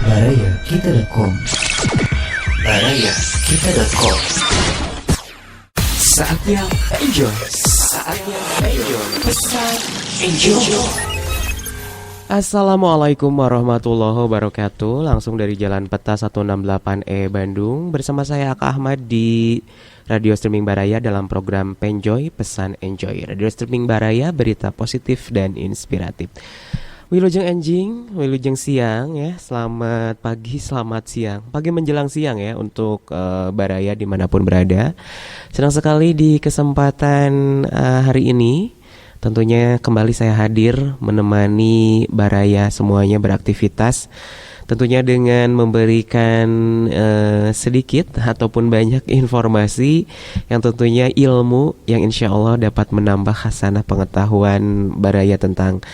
Barayakita.com. Barayakita.com. Saatnya enjoy. Pesan enjoy. Assalamualaikum warahmatullahi wabarakatuh. Langsung dari Jalan Peta 168E Bandung. Bersama saya Aka Ahmad di Radio Streaming Baraya dalam program Penjoy Pesan Enjoy. Radio Streaming Baraya, berita positif dan inspiratif. Wilujeng anjing, wilujeng siang ya. Selamat pagi, selamat siang. Pagi menjelang siang ya untuk Baraya dimanapun berada. Senang sekali di kesempatan hari ini. Tentunya kembali saya hadir menemani Baraya semuanya beraktivitas. Tentunya dengan memberikan sedikit ataupun banyak informasi yang tentunya ilmu yang insya Allah dapat menambah khasanah pengetahuan Baraya tentang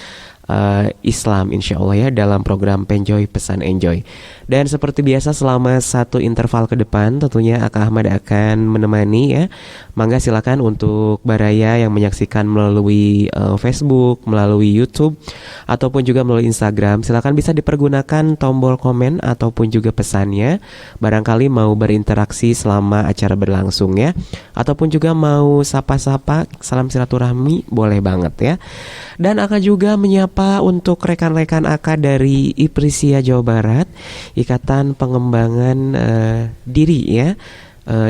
Islam insya Allah ya dalam program Penjoy Pesan Enjoy. Dan seperti biasa selama satu interval ke depan tentunya Aka Ahmad akan menemani ya. Mangga silakan untuk Baraya yang menyaksikan melalui Facebook, melalui YouTube ataupun juga melalui Instagram, silakan bisa dipergunakan tombol komen ataupun juga pesannya. Barangkali mau berinteraksi selama acara berlangsung ya. Ataupun juga mau sapa-sapa, salam silaturahmi boleh banget ya. Dan Aka juga menyapa untuk rekan-rekan Aka dari IPRISIA Jawa Barat, Ikatan Pengembangan Diri ya,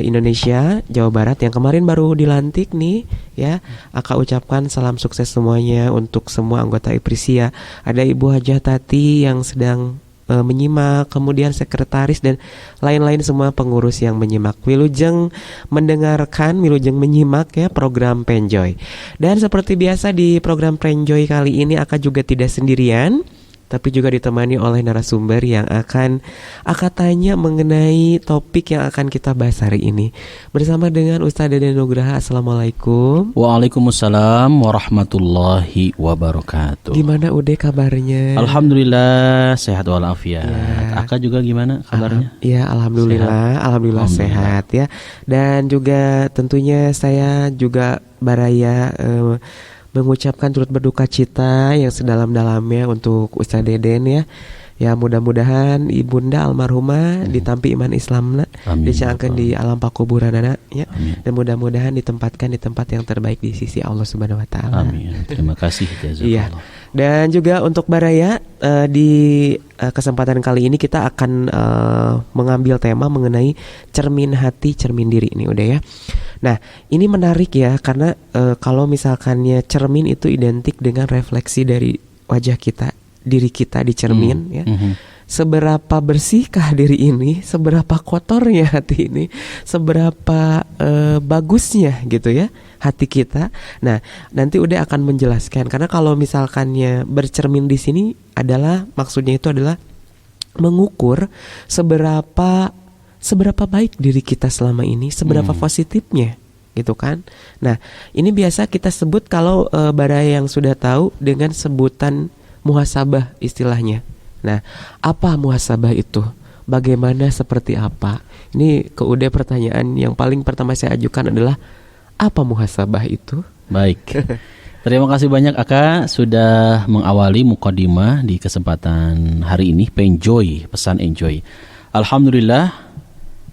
Indonesia Jawa Barat yang kemarin baru dilantik nih ya. Aka ucapkan salam sukses semuanya untuk semua anggota IPRISIA. Ada Ibu Hajah Tati yang sedang menyimak, kemudian sekretaris dan lain-lain semua pengurus yang menyimak. Wilujeng mendengarkan, wilujeng menyimak ya program Penjoy. Dan seperti biasa di program Penjoy kali ini Aka juga tidak sendirian, tapi juga ditemani oleh narasumber yang akan tanya mengenai topik yang akan kita bahas hari ini. Bersama dengan Ustaz Deden Nugraha. Assalamualaikum. Waalaikumsalam warahmatullahi wabarakatuh. Gimana Ude kabarnya? Alhamdulillah sehat walafiat. Ya. Aka juga gimana kabarnya? Ya alhamdulillah sehat. Alhamdulillah sehat ya. Dan juga tentunya saya juga Baraya mengucapkan turut berduka cita yang sedalam-dalamnya untuk Ustaz Deden ya. Ya mudah-mudahan ibunda almarhumah ditampi iman Islamna, dicangkeun di alam pakuburanana ya. Amin. Dan mudah-mudahan ditempatkan di tempat yang terbaik di sisi Allah Subhanahu wa taala. Amin. Terima kasih jazakallah. Iya. Dan juga untuk Baraya di kesempatan kali ini kita akan mengambil tema mengenai cermin hati, cermin diri ini udah ya. Nah, ini menarik ya karena kalau misalkannya cermin itu identik dengan refleksi dari wajah kita, diri kita di cermin ya. Seberapa bersihkah diri ini, seberapa kotornya hati ini, seberapa bagusnya gitu ya hati kita. Nah, nanti udah akan menjelaskan karena kalau misalkannya bercermin di sini adalah maksudnya itu adalah mengukur seberapa baik diri kita selama ini, seberapa positifnya gitu kan. Nah, ini biasa kita sebut kalau Baraya yang sudah tahu dengan sebutan muhasabah istilahnya. Nah, apa muhasabah itu? Bagaimana, seperti apa? Ini ke Ude pertanyaan yang paling pertama saya ajukan adalah apa muhasabah itu? Baik. Terima kasih banyak Aka sudah mengawali mukadimah di kesempatan hari ini Penjoy Pesan Enjoy.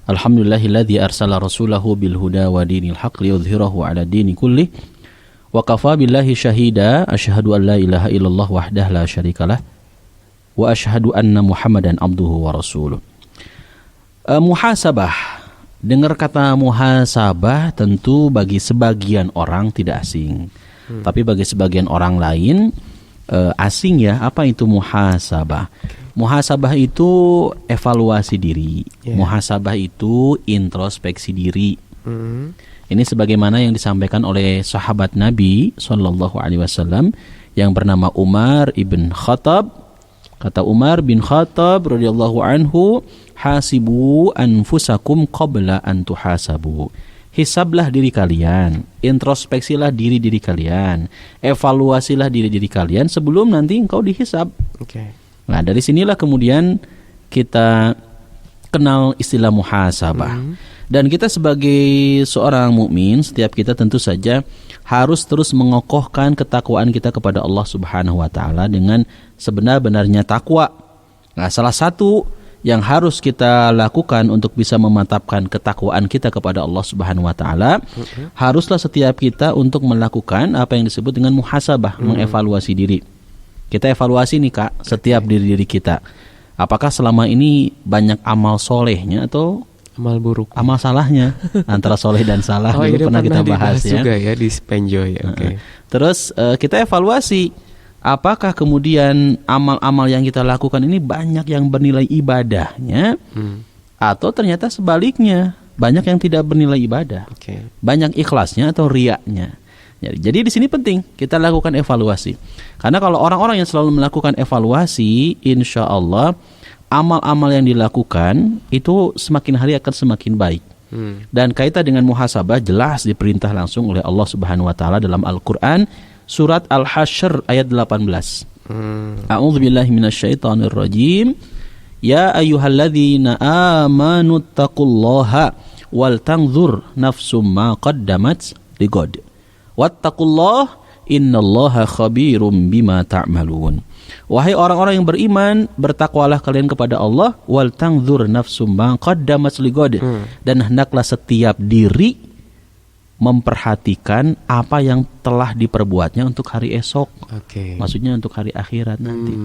Alhamdulillahilladzi arsala rasulahu bil huda wa dinil haq liyudhhirahu 'ala dini kulli wa kafa billahi syahida asyhadu an la ilaha illallah wahdahu la syarikalah wa asyhadu anna Muhammadan abduhu wa rasuluh. Muhasabah. Dengar kata muhasabah tentu bagi sebagian orang tidak asing. Tapi bagi sebagian orang lain asing ya. Apa itu muhasabah? Muhasabah itu evaluasi diri. Muhasabah itu introspeksi diri. Ini sebagaimana yang disampaikan oleh sahabat Nabi sallallahu alaihi wasallam yang bernama Umar ibn Khattab. Kata Umar bin Khattab radhiyallahu anhu, hasibu anfusakum qabla an tuhasabu. Hisablah diri kalian, introspeksilah diri kalian, evaluasilah diri kalian sebelum nanti engkau dihisab. Nah, dari sinilah kemudian kita kenal istilah muhasabah. Dan kita sebagai seorang mukmin, setiap kita tentu saja harus terus mengokohkan ketakwaan kita kepada Allah Subhanahu wa taala dengan sebenar-benarnya takwa. Nah, salah satu yang harus kita lakukan untuk bisa memantapkan ketakwaan kita kepada Allah Subhanahu wa taala, haruslah setiap kita untuk melakukan apa yang disebut dengan muhasabah, mengevaluasi diri. Kita evaluasi nih Kak, setiap diri kita. Apakah selama ini banyak amal solehnya atau Amal buruk. amal salahnya? Antara soleh dan salah dulu ini pernah kita bahas ya. juga ya di Penjoy. Oke. Terus kita evaluasi, apakah kemudian amal-amal yang kita lakukan ini banyak yang bernilai ibadahnya, atau ternyata sebaliknya banyak yang tidak bernilai ibadah, Oke. banyak ikhlasnya atau riaknya. Jadi di sini penting kita lakukan evaluasi, karena kalau orang-orang yang selalu melakukan evaluasi, insya Allah amal-amal yang dilakukan itu semakin hari akan semakin baik. Dan kaitan dengan muhasabah jelas diperintah langsung oleh Allah Subhanahu wa taala dalam Al-Qur'an surat Al-Hasyr ayat 18. A'udzubillahi minasyaitonirrajim. Ya ayyuhalladzina amanu taqullaha wal tanzur nafsum ma qaddamat ligad. Wattaqullaha innallaha khabirum bima ta'malun. Wahai orang-orang yang beriman, bertakwalah kalian kepada Allah, wal tanzur nafsum ma qaddamat ligad. Dan hendaklah setiap diri memperhatikan apa yang telah diperbuatnya untuk hari esok. Oke. Maksudnya untuk hari akhirat nanti.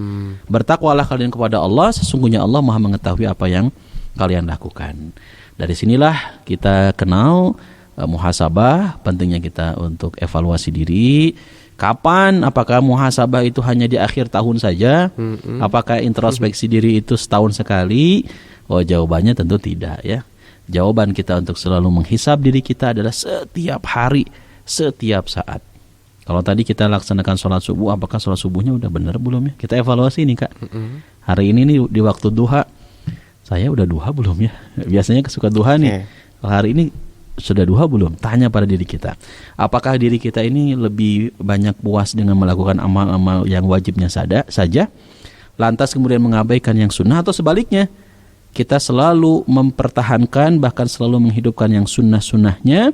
Bertakwalah kalian kepada Allah, sesungguhnya Allah Maha mengetahui apa yang kalian lakukan. Dari sinilah kita kenal muhasabah, pentingnya kita untuk evaluasi diri. Kapan? Apakah muhasabah itu hanya di akhir tahun saja? Apakah introspeksi diri itu setahun sekali? Oh, jawabannya tentu tidak ya. Jawaban kita untuk selalu menghisab diri kita adalah setiap hari, setiap saat. Kalau tadi kita laksanakan sholat subuh, apakah sholat subuhnya udah benar belum ya? Kita evaluasi nih Kak. Hari ini nih di waktu duha, saya udah duha belum ya? Biasanya suka duha nih. Kalau hari ini sudah duha belum? Tanya pada diri kita. Apakah diri kita ini lebih banyak puas dengan melakukan amal-amal yang wajibnya saja, lantas kemudian mengabaikan yang sunnah, atau sebaliknya? Kita selalu mempertahankan, bahkan selalu menghidupkan yang sunnah-sunnahnya,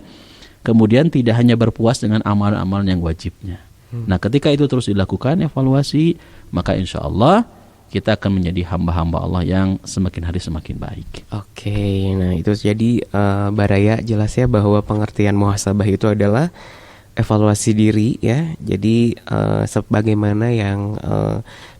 kemudian tidak hanya berpuas dengan amal-amal yang wajibnya. Nah, ketika itu terus dilakukan evaluasi, maka insya Allah kita akan menjadi hamba-hamba Allah yang semakin hari semakin baik. Oke, nah itu jadi Baraya jelas ya bahwa pengertian muhasabah itu adalah evaluasi diri ya. Jadi sebagaimana yang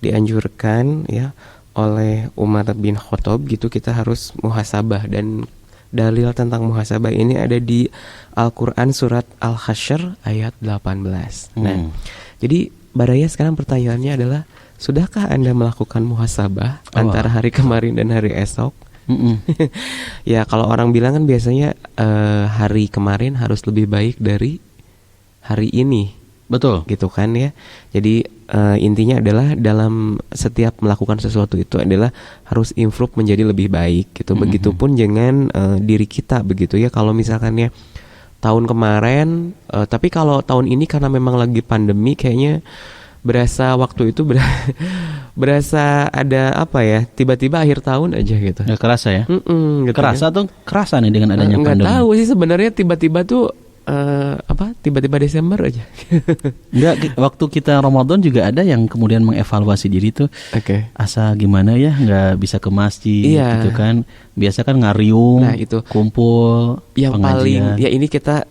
dianjurkan ya oleh Umar bin Khattab gitu, kita harus muhasabah, dan dalil tentang muhasabah ini ada di Al-Qur'an surat Al-Hasyr ayat 18. Nah, jadi Baraya sekarang pertanyaannya adalah, sudahkah Anda melakukan muhasabah antara hari kemarin dan hari esok? Ya, kalau orang bilang kan biasanya hari kemarin harus lebih baik dari hari ini. Betul. Gitu kan ya. Jadi intinya adalah dalam setiap melakukan sesuatu itu adalah harus improve menjadi lebih baik gitu. Begitupun dengan diri kita begitu ya. Kalau misalkan ya tahun kemarin, tapi kalau tahun ini karena memang lagi pandemi, kayaknya berasa waktu itu berasa ada apa ya, tiba-tiba akhir tahun aja gitu. Nggak kerasa ya? Gitu kerasa atau kerasa nih dengan adanya pandemi? Nggak tahu sih sebenarnya, tiba-tiba tuh tiba-tiba Desember aja. Enggak, waktu kita Ramadan juga ada yang kemudian mengevaluasi diri tuh. Asa gimana ya, nggak bisa ke masjid gitu kan. Biasa kan ngariung, nah, itu kumpul, yang pengajian. paling ya ini kita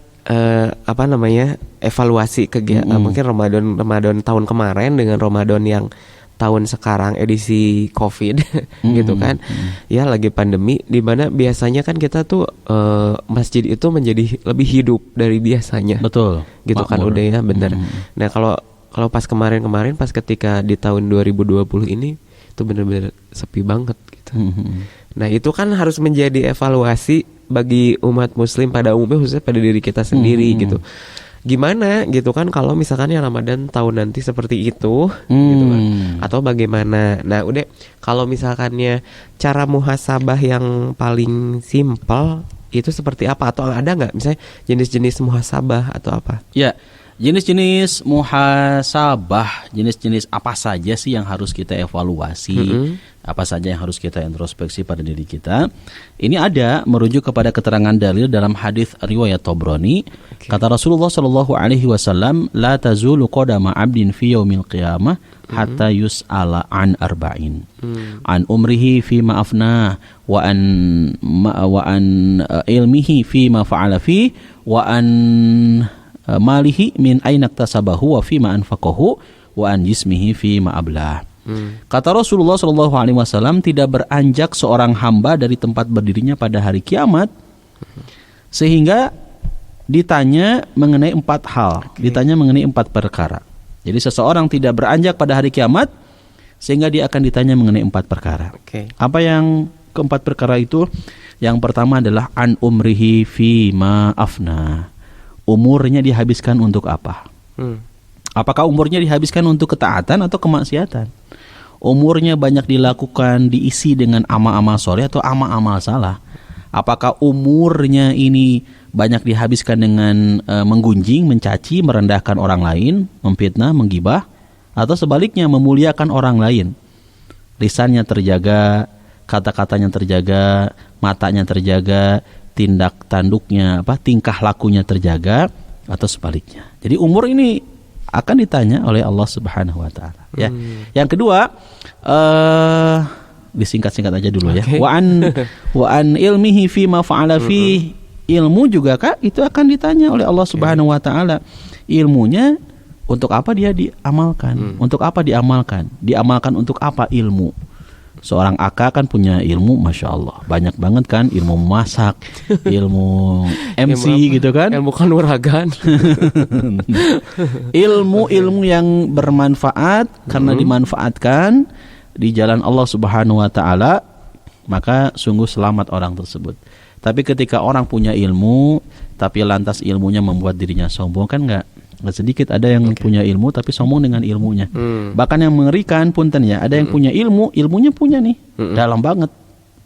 evaluasi kegiatan mungkin Ramadan tahun kemarin dengan Ramadan yang tahun sekarang edisi COVID gitu kan. Ya lagi pandemi, di mana biasanya kan kita tuh masjid itu menjadi lebih hidup dari biasanya. Betul. Gitu kan udah ya, benar. Nah, kalau pas kemarin pas ketika di tahun 2020 ini itu benar-benar sepi banget gitu. Nah, itu kan harus menjadi evaluasi bagi umat muslim pada umumnya, khususnya pada diri kita sendiri gitu. Gimana gitu kan kalau misalkan ya Ramadan tahun nanti seperti itu gitu kan, atau bagaimana. Nah, udah kalau misalkannya cara muhasabah yang paling simpel itu seperti apa, atau ada nggak misalnya jenis-jenis muhasabah atau apa? Ya, Jenis-jenis muhasabah, jenis-jenis apa saja sih yang harus kita evaluasi, apa saja yang harus kita introspeksi pada diri kita. Ini ada merujuk kepada keterangan dalil dalam hadis riwayat Tabrani. Kata Rasulullah sallallahu alaihi wasallam, "La tazulu qadama 'abdin fi yaumil qiyamah hatta yus'ala an arba'in." An umrihi fi ma afna wa an ilmihi fi ma fa'ala fi wa an malihi min aina iktasabahu wa fima anfaqahu wa an jismihi fima ablah. Kata Rasulullah SAW, tidak beranjak seorang hamba dari tempat berdirinya pada hari kiamat sehingga ditanya mengenai 4 hal, ditanya mengenai 4 perkara. Jadi seseorang tidak beranjak pada hari kiamat sehingga dia akan ditanya mengenai 4 perkara. Apa yang keempat perkara itu? Yang pertama adalah an umrihi fima afna. Umurnya dihabiskan untuk apa? Apakah umurnya dihabiskan untuk ketaatan atau kemaksiatan? Umurnya banyak dilakukan, diisi dengan amal-amal soleh atau amal-amal salah? Apakah umurnya ini banyak dihabiskan dengan menggunjing, mencaci, merendahkan orang lain, memfitnah, menggibah? Atau sebaliknya memuliakan orang lain? Lisannya terjaga, kata-katanya terjaga, matanya terjaga, tindak tanduknya, tingkah lakunya terjaga, atau sebaliknya. Jadi umur ini akan ditanya oleh Allah Subhanahu wa taala, ya. Yang kedua, disingkat-singkat aja dulu ya. Wa an ilmihi fi ma fa'ala fi. Ilmu juga Kak itu akan ditanya oleh Allah Subhanahu wa taala. Ilmunya untuk apa dia diamalkan? Untuk apa diamalkan? Diamalkan untuk apa ilmu? Seorang AK kan punya ilmu, Masya Allah, banyak banget kan, ilmu memasak, ilmu MC gitu kan, ilmu kanuragan. ilmu yang bermanfaat karena dimanfaatkan di jalan Allah Subhanahu wa taala, maka sungguh selamat orang tersebut. Tapi ketika orang punya ilmu tapi lantas ilmunya membuat dirinya sombong, kan nggak sedikit ada yang punya ilmu tapi sombong dengan ilmunya. Bahkan yang mengerikan punten ya, ada yang punya ilmunya punya nih, dalam banget,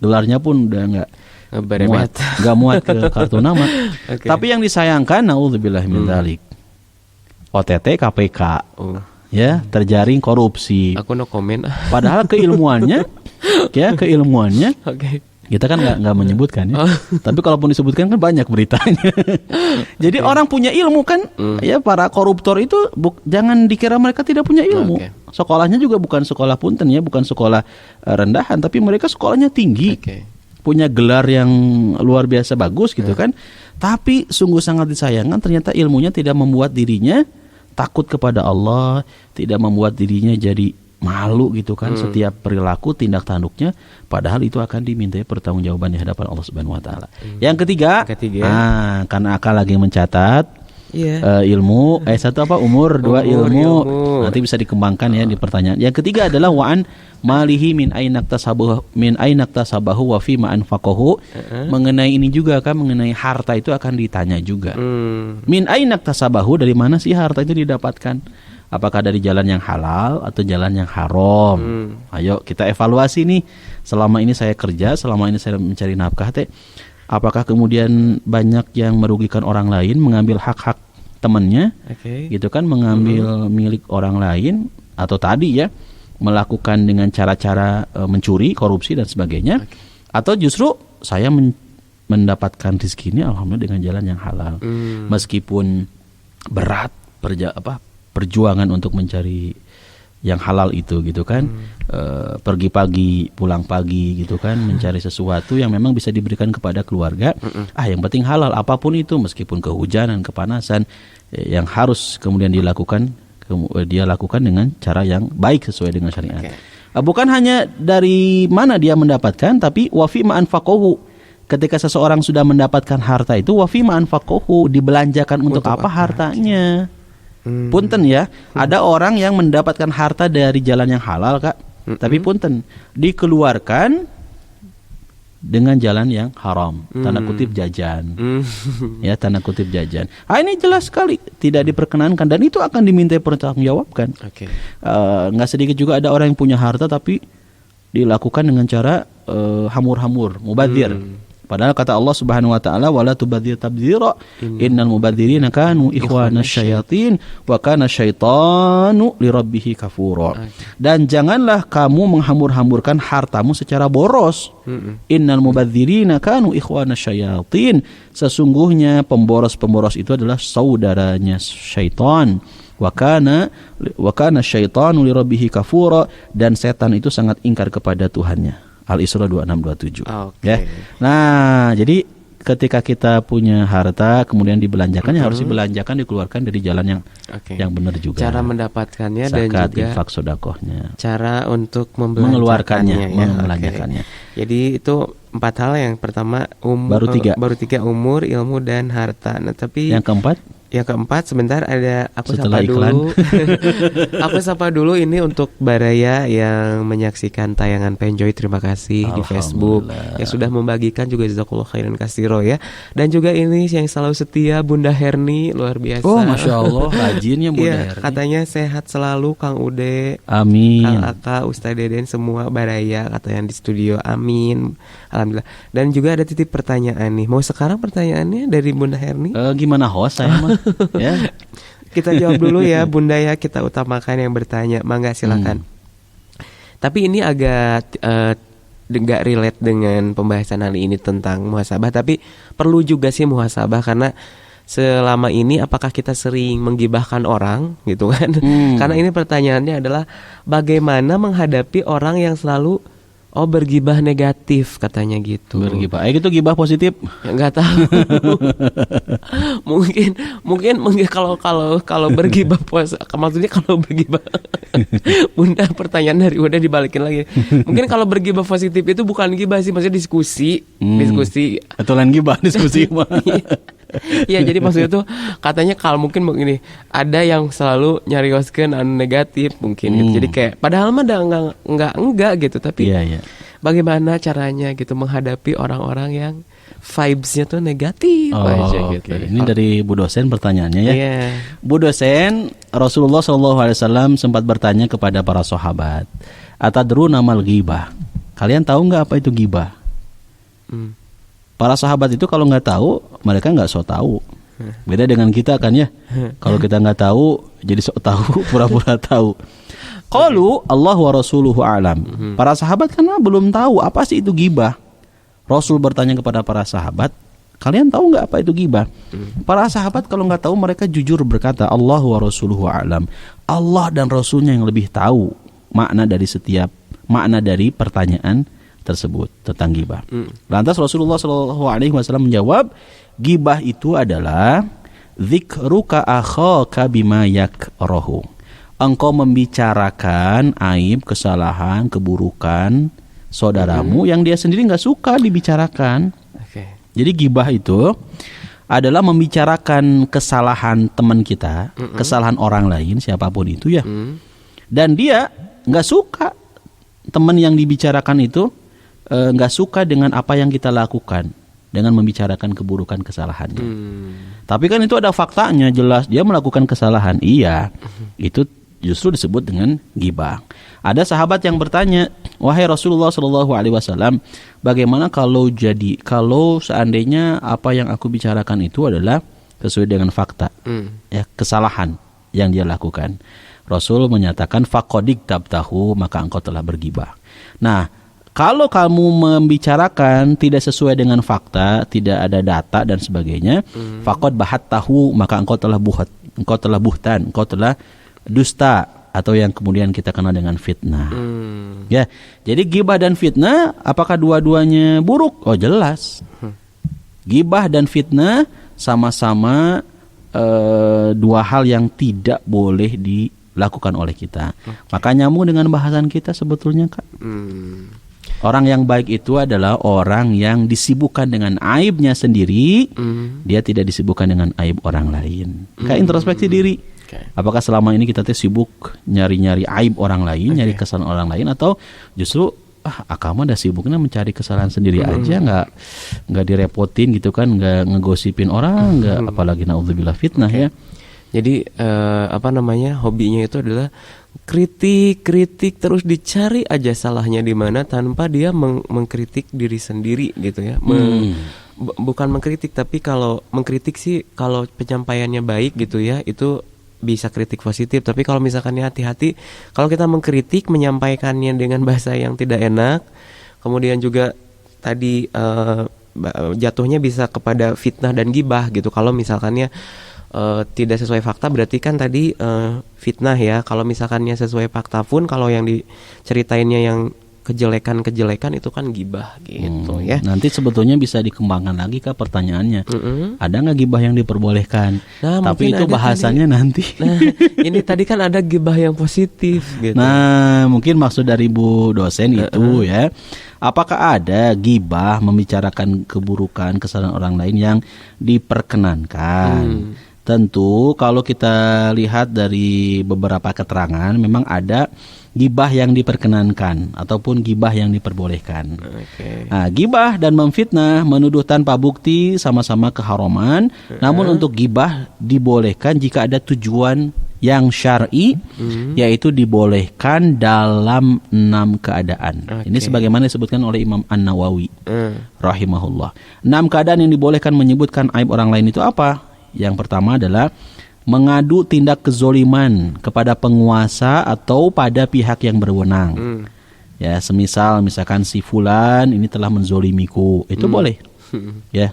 gelarnya pun udah nggak muat ke kartu nama. Tapi yang disayangkan, naudzubillah min dzalik, OTT KPK, ya, terjaring korupsi. Aku no komen. Padahal keilmuannya kita kan nggak menyebutkan ya. Tapi kalaupun disebutkan kan banyak beritanya. Jadi orang punya ilmu kan, ya, para koruptor itu jangan dikira mereka tidak punya ilmu. Sekolahnya juga bukan sekolah punten ya, bukan sekolah rendahan, tapi mereka sekolahnya tinggi. Punya gelar yang luar biasa bagus gitu kan. Tapi sungguh sangat disayangkan ternyata ilmunya tidak membuat dirinya takut kepada Allah, tidak membuat dirinya jadi malu gitu kan, setiap perilaku tindak tanduknya, padahal itu akan dimintai pertanggungjawaban di hadapan Allah Subhanahu wa taala. Yang ketiga, karena akal lagi mencatat ilmu, satu apa, umur, dua ilmu. Nanti bisa dikembangkan ya di pertanyaan. Yang ketiga adalah wa'an malihi min ainaktasabahu wa fi ma anfaqahu. Mengenai ini juga kan, mengenai harta itu akan ditanya juga. Min ainaktasabahu, dari mana sih harta itu didapatkan? Apakah dari jalan yang halal atau jalan yang haram? Ayo kita evaluasi nih. Selama ini saya kerja, selama ini saya mencari nafkah, apakah kemudian banyak yang merugikan orang lain, mengambil hak-hak temannya, gitu kan, mengambil milik orang lain, atau tadi ya, melakukan dengan cara-cara mencuri, korupsi dan sebagainya, atau justru saya mendapatkan rezeki ini alhamdulillah dengan jalan yang halal, meskipun berat perjuangan untuk mencari yang halal itu gitu kan, pergi pagi pulang pagi gitu kan, mencari sesuatu yang memang bisa diberikan kepada keluarga. Yang penting halal apapun itu, meskipun kehujanan, kepanasan, yang harus kemudian dia lakukan dengan cara yang baik sesuai dengan syariat. Bukan hanya dari mana dia mendapatkan, tapi wafi ma anfaqahu. Ketika seseorang sudah mendapatkan harta itu, wafi ma anfaqahu, dibelanjakan untuk apa hartanya. Punten ya, ada orang yang mendapatkan harta dari jalan yang halal Kak, tapi punten, dikeluarkan dengan jalan yang haram, tanda kutip jajan. Ya, tanda kutip jajan. Ini jelas sekali tidak diperkenankan, dan itu akan dimintai pertanggungjawabkan. Nggak sedikit juga ada orang yang punya harta tapi dilakukan dengan cara hamur-hamur, mubadzir. Padahal kata Allah Subhanahu wa taala wala tubadzir tabdzira innal mubadzirina kanu ikhwana syayatin wa kana syaitanu lirabbih kafura. Dan janganlah kamu menghambur-hamburkan hartamu secara boros. Innal mubadzirina kanu ikhwana syayatin. Sesungguhnya pemboros-pemboros itu adalah saudaranya syaitan. Wa kana syaitanu lirabbih kafura, dan setan itu sangat ingkar kepada Tuhannya. Al-Isra 26-27. Ya. Nah, jadi ketika kita punya harta kemudian dibelanjakannya harus dibelanjakan, dikeluarkan dari jalan yang benar juga. Cara mendapatkannya zakat, dan juga infak, sedekahnya. Cara untuk mengeluarkannya, ya. membelanjakannya. Jadi itu 4 hal. Yang pertama baru tiga umur, ilmu, dan harta. Nah, tapi yang keempat sebentar ada aku setelah sapa iklan. dulu. Aku sapa dulu ini untuk Baraya yang menyaksikan tayangan Penjoy. Terima kasih di Facebook yang sudah membagikan, juga jazakallahu khairan katsiro ya. Dan juga ini yang selalu setia Bunda Herni, luar biasa. Oh, Masya Allah, rajinnya Bunda Herni. Katanya sehat selalu Kang Ude. Amin. Kang Aka, Ustaz Deden, semua Baraya kata yang di studio. Amin. Alhamdulillah. Dan juga ada titip pertanyaan nih. Mau sekarang pertanyaannya dari Bunda Herni? Gimana host saya mah? Ya. Kita jawab dulu ya Bunda ya, kita utamakan yang bertanya. Mangga silakan. Tapi ini agak nggak relate dengan pembahasan kali ini tentang muhasabah, tapi perlu juga sih muhasabah karena selama ini apakah kita sering menggibahkan orang gitu kan? Karena ini pertanyaannya adalah bagaimana menghadapi orang yang selalu bergibah negatif katanya gitu. Bergibah. Gitu gibah positif? Ya, nggak tahu. mungkin kalau bergibah maksudnya kalau bergibah. Bunda, pertanyaan dari udah dibalikin lagi. Mungkin kalau bergibah positif itu bukan gibah sih, maksudnya diskusi. Atau lain gibah diskusi mah. Iya, jadi maksudnya tuh katanya kalau mungkin begini, ada yang selalu nyarioskeun anu negatif mungkin gitu. Jadi kayak padahal mah enggak gitu, tapi bagaimana caranya gitu menghadapi orang-orang yang vibes-nya tuh negatif aja gitu. Ini dari Bu dosen pertanyaannya ya. Bu dosen, Rasulullah SAW sempat bertanya kepada para sahabat, atadruna mal ghibah? Kalian tahu nggak apa itu ghibah? Para sahabat itu kalau nggak tahu, mereka nggak sok tahu. Beda dengan kita kan ya. Kalau kita nggak tahu, jadi sok tahu, pura-pura tahu. Qalu Allah wa rasuluhu a'lam. Para sahabat karena belum tahu apa sih itu ghibah. Rasul bertanya kepada para sahabat, kalian tahu nggak apa itu ghibah? Para sahabat kalau nggak tahu, mereka jujur berkata, Allah wa rasuluhu a'lam. Allah dan Rasulnya yang lebih tahu makna dari pertanyaan tersebut tentang ghibah. Lantas Rasulullah SAW menjawab, ghibah itu adalah dzikruka akhaka bima yakrahu. Engkau membicarakan aib, kesalahan, keburukan saudaramu yang dia sendiri nggak suka dibicarakan. Jadi ghibah itu adalah membicarakan kesalahan teman kita, kesalahan orang lain siapapun itu ya. Dan dia nggak suka teman yang dibicarakan itu nggak suka dengan apa yang kita lakukan dengan membicarakan keburukan kesalahannya. Tapi kan itu ada faktanya, jelas dia melakukan kesalahan. Iya, itu justru disebut dengan ghibah. Ada sahabat yang bertanya, wahai Rasulullah SAW, bagaimana kalau seandainya apa yang aku bicarakan itu adalah sesuai dengan fakta, ya, kesalahan yang dia lakukan. Rasul menyatakan faqadik tabtahu, maka engkau telah berghibah. Nah, kalau kamu membicarakan tidak sesuai dengan fakta, tidak ada data dan sebagainya, faqad bahattahu, maka engkau telah buhtan, engkau telah dusta, atau yang kemudian kita kenal dengan fitnah. Ya, jadi ghibah dan fitnah, apakah dua-duanya buruk? Oh jelas. Ghibah dan fitnah sama-sama dua hal yang tidak boleh dilakukan oleh kita. Maka nyambung dengan bahasan kita sebetulnya, Kak. Orang yang baik itu adalah orang yang disibukkan dengan aibnya sendiri, dia tidak disibukkan dengan aib orang lain. Kayak introspeksi diri. Apakah selama ini kita sibuk nyari-nyari aib orang lain, nyari kesalahan orang lain, atau justru akama dah sibuknya mencari kesalahan sendiri aja, nggak direpotin gitu kan, nggak ngegosipin orang, nggak apalagi naudzubillah fitnah ya. Jadi hobinya itu adalah kritik terus dicari aja salahnya di mana tanpa dia mengkritik diri sendiri gitu ya. Bukan mengkritik, tapi kalau mengkritik sih kalau penyampaiannya baik gitu ya, itu bisa kritik positif. Tapi kalau misalkan hati-hati kalau kita mengkritik, menyampaikannya dengan bahasa yang tidak enak, kemudian juga tadi jatuhnya bisa kepada fitnah dan gibah gitu. Kalau misalkannya tidak sesuai fakta berarti kan tadi fitnah ya. Kalau misalkannya sesuai fakta pun, kalau yang diceritainnya yang kejelekan itu kan gibah gitu ya. Nanti sebetulnya bisa dikembangkan lagi Kak pertanyaannya. Ada nggak gibah yang diperbolehkan? Nah, tapi itu bahasanya tadi, nanti. Nah, ini tadi kan ada gibah yang positif gitu. Nah, mungkin maksud dari Bu dosen itu ya. Apakah ada gibah membicarakan keburukan, kesalahan orang lain yang diperkenankan? Tentu kalau kita lihat dari beberapa keterangan memang ada gibah yang diperkenankan ataupun gibah yang diperbolehkan. Nah, gibah dan memfitnah menuduh tanpa bukti sama-sama keharaman. Namun untuk gibah dibolehkan jika ada tujuan yang syar'i, yaitu dibolehkan dalam 6 keadaan. Ini sebagaimana disebutkan oleh Imam An-Nawawi rahimahullah. 6 keadaan yang dibolehkan menyebutkan aib orang lain itu apa? Yang pertama adalah mengadu tindak kezoliman kepada penguasa atau pada pihak yang berwenang. Ya, misalkan si fulan ini telah menzolimiku, itu boleh. Ya,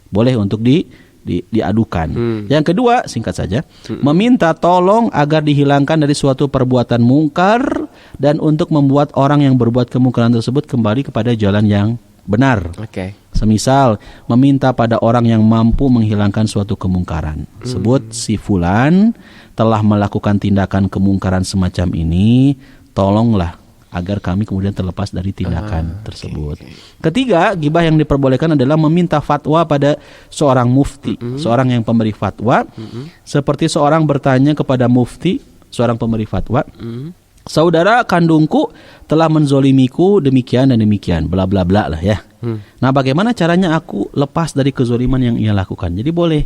boleh untuk diadukan. Yang kedua, singkat saja, meminta tolong agar dihilangkan dari suatu perbuatan mungkar dan untuk membuat orang yang berbuat kemungkaran tersebut kembali kepada jalan yang benar. Semisal meminta pada orang yang mampu menghilangkan suatu kemungkaran. Sebut si fulan telah melakukan tindakan kemungkaran semacam ini, tolonglah agar kami kemudian terlepas dari tindakan tersebut. Ketiga, gibah yang diperbolehkan adalah meminta fatwa pada seorang mufti, seorang yang pemberi fatwa, seperti seorang bertanya kepada mufti, seorang pemberi fatwa, saudara kandungku telah menzolimiku demikian dan demikian, bla bla bla lah ya. Nah, bagaimana caranya aku lepas dari kezoliman yang ia lakukan? Jadi boleh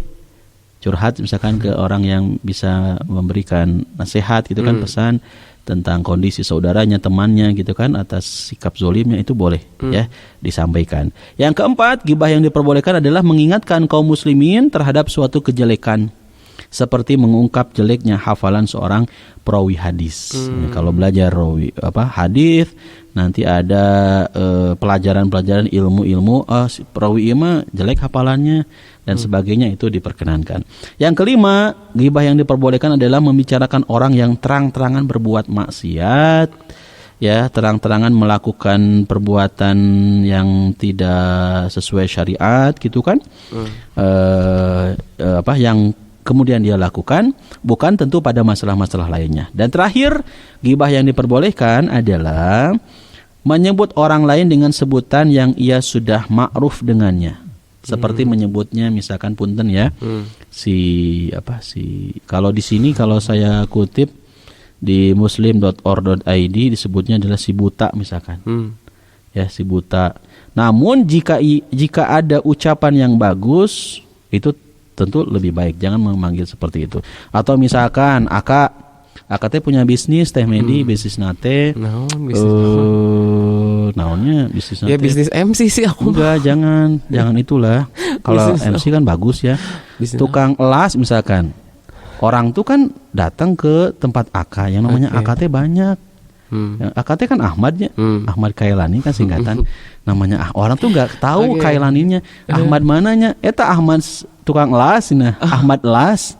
curhat misalkan ke orang yang bisa memberikan nasihat gitu kan, pesan tentang kondisi saudaranya, temannya gitu kan, atas sikap zolimnya, itu boleh ya disampaikan. Yang keempat, gibah yang diperbolehkan adalah mengingatkan kaum muslimin terhadap suatu kejelekan, seperti mengungkap jeleknya hafalan seorang perawi hadis. Kalau belajar hadis, nanti ada pelajaran-pelajaran ilmu-ilmu, si perawi mah jelek hafalannya dan sebagainya, itu diperkenankan. Yang kelima, gibah yang diperbolehkan adalah membicarakan orang yang terang-terangan berbuat maksiat, ya, terang-terangan melakukan perbuatan yang tidak sesuai syariat gitu kan, yang kemudian dia lakukan, bukan tentu pada masalah-masalah lainnya. Dan terakhir, gibah yang diperbolehkan adalah menyebut orang lain dengan sebutan yang ia sudah ma'ruf dengannya. Seperti menyebutnya misalkan punten ya, kalau di sini kalau saya kutip di muslim.or.id disebutnya adalah si buta misalkan. Ya, si buta. Namun jika ada ucapan yang bagus, itu tentu lebih baik, jangan memanggil seperti itu. Atau misalkan Aka teh punya bisnis teh medi, bisnis nate. Naonnya bisnis nate. Ya bisnis MC sih aku. Enggak, jangan itulah. Kalau MC kan bagus ya. Bisnis tukang elas misalkan. Orang tuh kan datang ke tempat Aka yang namanya Aka teh banyak. Yang Aka teh kan Ahmadnya, Ahmad Kailani kan singkatan. Namanya orang tuh nggak tahu Kailaninya. Ahmad mananya? Eta Ahmad tukang elas, Ahmad elas.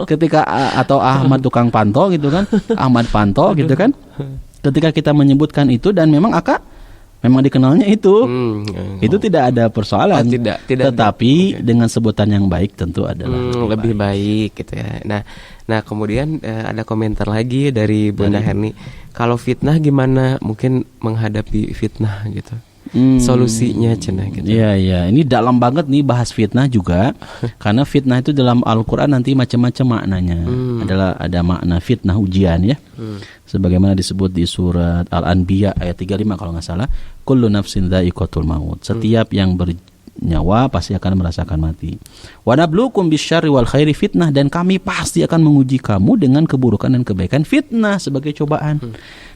Ketika atau Ahmad tukang panto gitu kan, Ahmad panto gitu kan. Ketika kita menyebutkan itu dan memang Aka memang dikenalnya itu tidak ada persoalan. Tidak tetapi dengan sebutan yang baik tentu adalah lebih baik gitu ya. Nah kemudian ada komentar lagi dari Bunda Herni. Kalau fitnah gimana mungkin menghadapi fitnah gitu? Solusinya cenah gitu. Iya, ini dalam banget nih bahas fitnah juga. Karena fitnah itu dalam Al-Qur'an nanti macam-macam maknanya. Ada makna fitnah ujian ya. Sebagaimana disebut di surat Al-Anbiya ayat 35 kalau enggak salah, kullu nafsin dha'iqatul maut. Setiap yang nyawa pasti akan merasakan mati. Wa nabluukum bisyarri wal khairi fitnah, dan kami pasti akan menguji kamu dengan keburukan dan kebaikan, fitnah sebagai cobaan.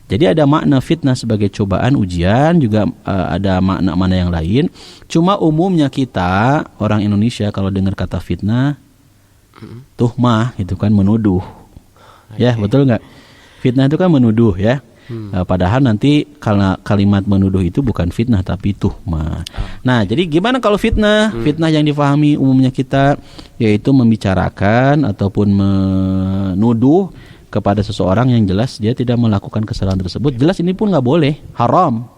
Jadi ada makna fitnah sebagai cobaan, ujian, juga ada makna-makna yang lain. Cuma umumnya kita orang Indonesia kalau dengar kata fitnah, tuhmah itu kan menuduh. Ya, betul nggak? Fitnah itu kan menuduh ya. Padahal nanti karena kalimat menuduh itu bukan fitnah tapi tuhmah. Nah, jadi gimana kalau fitnah? Fitnah yang difahami umumnya kita yaitu membicarakan ataupun menuduh kepada seseorang yang jelas dia tidak melakukan kesalahan tersebut. Jelas ini pun nggak boleh, haram.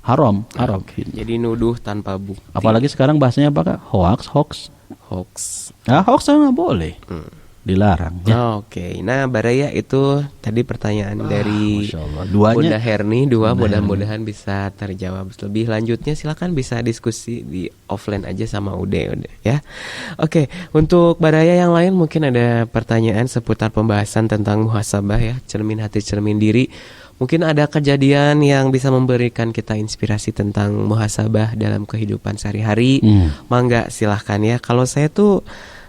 Haram. Jadi nuduh tanpa bukti. Apalagi sekarang bahasanya apa Kak? Hoax. Nah, hoax nggak boleh. Dilarang ya. Oke. Nah, Baraya itu tadi pertanyaan dari Masya Allah. Duanya Bunda Herni, mudah-mudahan bisa terjawab. Lebih lanjutnya silakan bisa diskusi di offline aja sama Ude ya. Oke, untuk Baraya yang lain mungkin ada pertanyaan seputar pembahasan tentang muhasabah ya, cermin hati, cermin diri. Mungkin ada kejadian yang bisa memberikan kita inspirasi tentang muhasabah dalam kehidupan sehari-hari. Mangga silahkan ya. Kalau saya tuh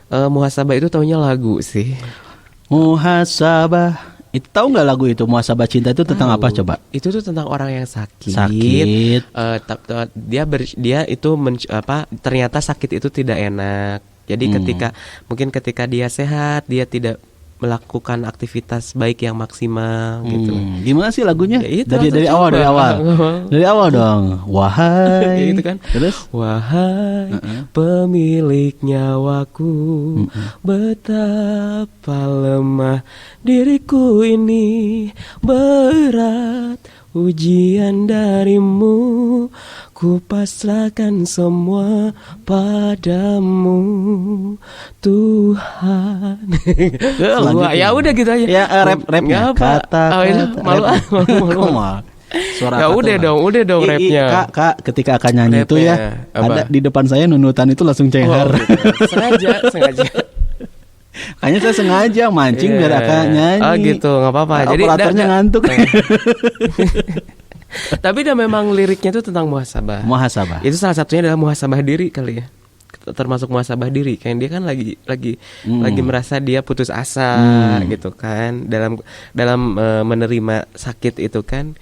muhasabah itu taunya lagu sih. Muhasabah. Itu tahu nggak lagu itu? Muhasabah cinta itu tentang apa coba? Itu tuh tentang orang yang sakit. Dia itu ternyata sakit itu tidak enak. Jadi ketika dia sehat, dia tidak melakukan aktivitas baik yang maksimal gitu. Gimana sih lagunya? Ya, itu dari awal. Dari awal dong. Wahai. Ya, itu kan. Terus? Wahai pemilik nyawaku, betapa lemah diriku ini, berat ujian darimu, ku pasrahkan semua padamu Tuhan. Ya udah gitu aja. Ya rapnya kata-kata. Malu. Suara ya udah dong rapnya. Kak, ketika akan nyanyi itu ya, ada di depan saya nunutan itu langsung cengar. Gitu. Sengaja. Kayaknya saya sengaja mancing biar akan nyanyi. Oh gitu, nggak apa-apa. Jadi operatornya ngantuk. Tapi dah memang liriknya itu tentang muhasabah. Itu salah satunya adalah muhasabah diri kali ya. Termasuk muhasabah diri. Kayak dia kan lagi merasa dia putus asa gitu kan dalam menerima sakit itu kan.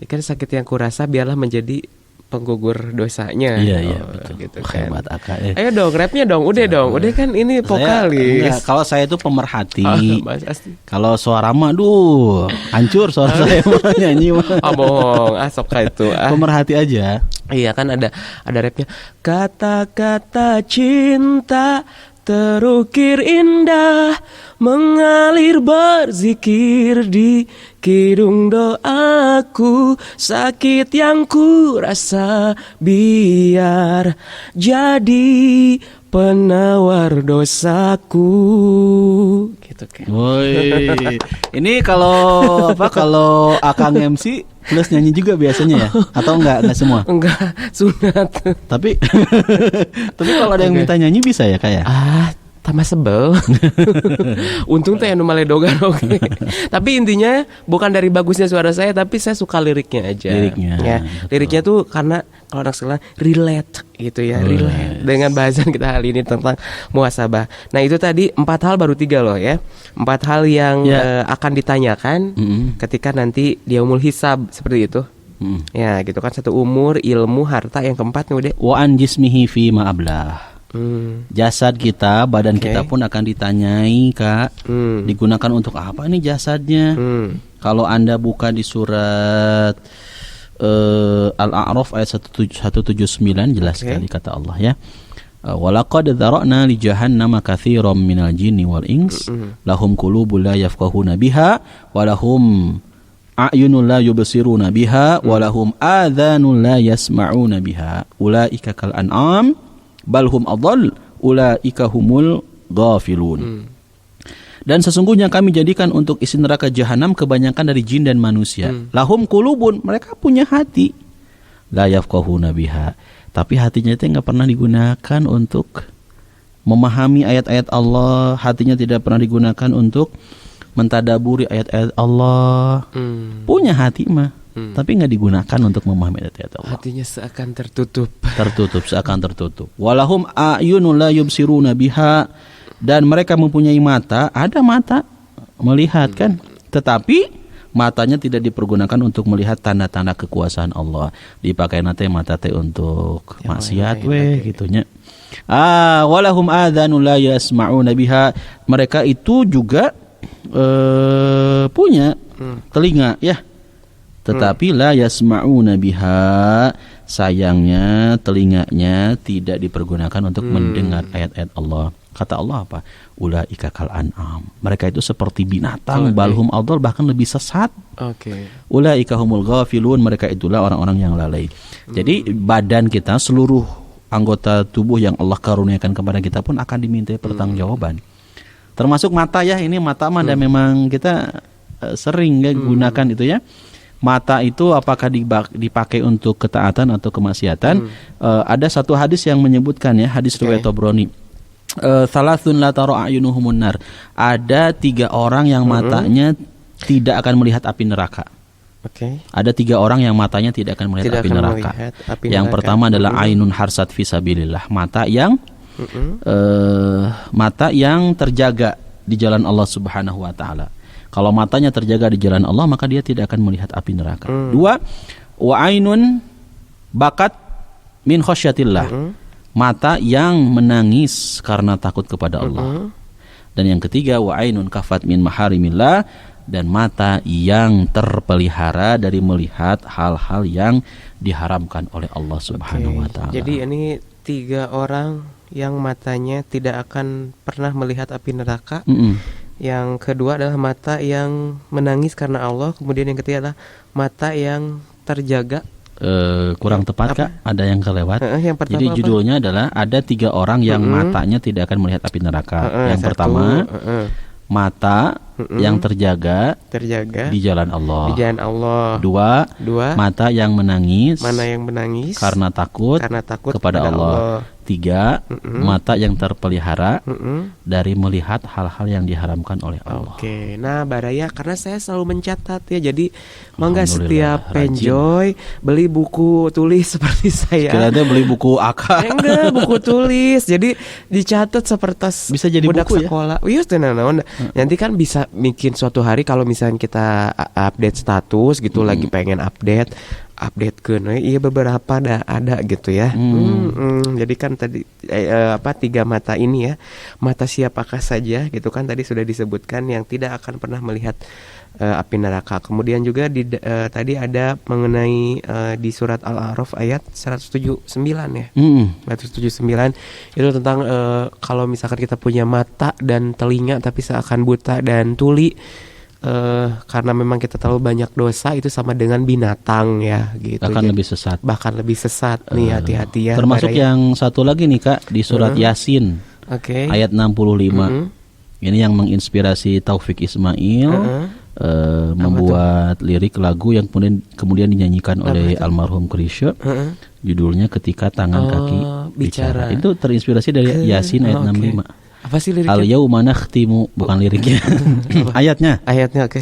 Kan sakit yang kurasa biarlah menjadi penggugur dosanya. Iya betul. Gitu kan. Hebat Aka. Ayo dong rapnya dong. Udah kan ini vokalis. Kalau saya itu pemerhati. Kalau suara mah hancur suara saya mau nyanyi mah. Bohong. Sok itu. Pemerhati aja. Iya kan ada rapnya. Kata-kata cinta terukir indah, mengalir berzikir di kidung doaku, sakit yang ku rasa biar jadi penawar dosaku. Gitu kan. Woi. Ini kalau Akang MC plus nyanyi juga biasanya ya? Atau enggak semua? Enggak, sunat. Tapi kalau ada yang minta nyanyi bisa ya kayak? Tambah sebel. Untung teh anu maledogan oke. Tapi intinya bukan dari bagusnya suara saya, tapi saya suka liriknya aja. Liriknya tuh karena kalau anak sekolah relate gitu ya, relate dengan bahasan kita hari ini tentang muhasabah. Nah, itu tadi 4 hal baru 3 loh ya. 4 hal yang akan ditanyakan ketika nanti di yaumul hisab seperti itu. Ya, gitu kan, 1 umur, ilmu, harta, yang keempat nih udah. Wa an jismihi fi ma ablah. Jasad kita, badan kita pun akan ditanyai, Kak. Digunakan untuk apa nih jasadnya? Kalau Anda buka di surat Al-A'raf ayat 179 jelas sekali kata Allah ya. Walaqad dzara'na li jahannama katsiran minal jinni wal ins lahum qulubun la yafqahuna biha wa lahum a'yunun la yubsiruna biha wa lahum adhanun la yasma'una biha ulaika kal an'am balhum adall ulaika humul ghafilun. Dan sesungguhnya kami jadikan untuk isi neraka jahanam kebanyakan dari jin dan manusia. Lahum qulubun, mereka punya hati. La yafqahuna biha, tapi hatinya itu enggak pernah digunakan untuk memahami ayat-ayat Allah. Hatinya tidak pernah digunakan untuk mentadaburi ayat-ayat Allah. Punya hati mah, tapi nggak digunakan untuk memahami ayat-ayat Allah. Hatinya seakan tertutup. Seakan tertutup. Walahum a'yunun la yubsiruna biha, dan mereka mempunyai mata, ada mata melihat kan, tetapi matanya tidak dipergunakan untuk melihat tanda-tanda kekuasaan Allah. Dipakai nanti mata teh untuk maksiat gitunya. Walahum adhanun la yasma'una biha, mereka itu juga punya telinga ya, tetapi la yasma'una biha, sayangnya telinganya tidak dipergunakan untuk mendengar ayat-ayat Allah. Kata Allah apa? Ulaika kal an'am, mereka itu seperti binatang, balhum adall, bahkan lebih sesat. Ulaika humul ghafilun, mereka itulah orang-orang yang lalai. Jadi badan kita, seluruh anggota tubuh yang Allah karuniakan kepada kita pun akan dimintai pertanggungjawaban. Termasuk mata ya, ini mata mah dan memang kita sering gunakan itu ya. Mata itu apakah dipakai untuk ketaatan atau kemaksiatan? Ada satu hadis yang menyebutkan ya, hadis riwayat Tabrani. Salasun la tara a'yunuhumun nar. Ada 3 orang yang matanya tidak akan melihat api neraka. Ada 3 orang yang matanya tidak akan melihat api neraka. Yang pertama adalah ainun harsat fisabilillah, mata yang terjaga di jalan Allah Subhanahu wa taala. Kalau matanya terjaga di jalan Allah, maka dia tidak akan melihat api neraka. 2, wa ainun bakat min khasyatillah, mata yang menangis karena takut kepada Allah. Dan yang ketiga, wa ainun kafat min maharimillah, dan mata yang terpelihara dari melihat hal-hal yang diharamkan oleh Allah Subhanahu wa taala. Jadi ini 3 orang yang matanya tidak akan pernah melihat api neraka. Yang kedua adalah mata yang menangis karena Allah. Kemudian yang ketiga adalah mata yang terjaga. Kurang tepat Kak, ada yang kelewat. Jadi judulnya adalah ada 3 orang yang matanya tidak akan melihat api neraka. Yang pertama, mata yang terjaga di jalan Allah. 2, mata yang menangis karena takut kepada Allah. 3, mata yang terpelihara dari melihat hal-hal yang diharamkan oleh Allah. Nah Baraya, karena saya selalu mencatat ya, jadi mangga setiap Penjoy beli buku tulis seperti saya. Kira-kira beli buku AK. Enggak, buku tulis. Jadi dicatat seperti bisa jadi budak buku sekolah. Iya, nanti kan bisa bikin suatu hari kalau misalnya kita update status gitu, lagi pengen update ke iya beberapa ada gitu ya. Jadi kan tadi 3 mata ini ya, mata siapakah saja gitu kan tadi sudah disebutkan yang tidak akan pernah melihat api neraka. Kemudian juga tadi ada mengenai di surat Al-A'raf ayat 179 ya. 179 itu tentang kalau misalkan kita punya mata dan telinga tapi seakan buta dan tuli, karena memang kita terlalu banyak dosa, itu sama dengan binatang ya gitu. Bahkan lebih sesat nih, hati-hati ya. Termasuk yang satu lagi nih Kak, di surat Yasin ayat 65. Ini yang menginspirasi Taufik Ismail membuat lirik lagu yang kemudian dinyanyikan oleh almarhum Krisya. Judulnya Ketika Tangan Kaki Bicara. Itu terinspirasi dari Yasin ayat 65. Apa sih liriknya? Al-yauma nakhtimu, bukan liriknya. Ayatnya.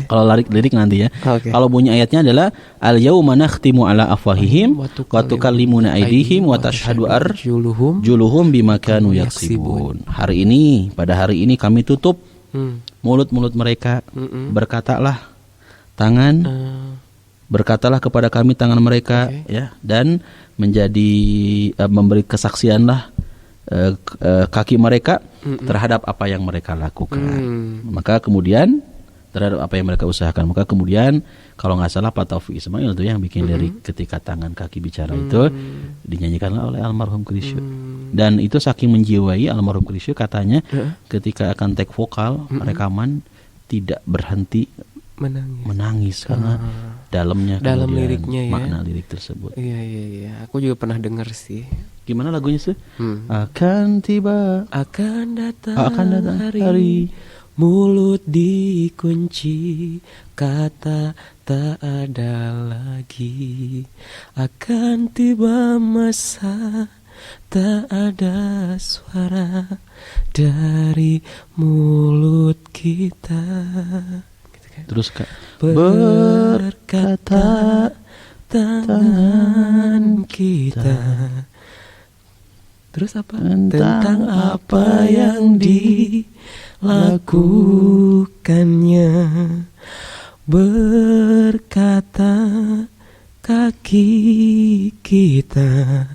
Kalau lirik nanti ya. Kalau bunyi ayatnya adalah al-yauma nakhtimu ala afwahihim wa tukallimuna aydihim wa tashhadu arjuluhum bima kanu yaksibun. Pada hari ini kami tutup mulut-mulut mereka. Berkatalah kepada kami tangan mereka ya, dan memberi kesaksianlah kaki mereka terhadap apa yang mereka lakukan. Maka kemudian terhadap apa yang mereka usahakan. Maka kemudian kalau nggak salah Pak Taufik Ismail itu yang bikin dari Ketika Tangan Kaki Bicara itu dinyanyikanlah oleh almarhum Krisya. Dan itu saking menjiwai almarhum Krisya, katanya ketika akan take vokal rekaman tidak berhenti menangis karena dalam liriknya makna lirik tersebut. Iya. Aku juga pernah dengar sih. Gimana lagunya sih? Akan datang hari mulut dikunci, kata tak ada lagi. Akan tiba masa tak ada suara dari mulut kita. Terus Kak berkata tangan kita. Terus apa? Tentang apa yang dilakukannya. Berkata kaki kita,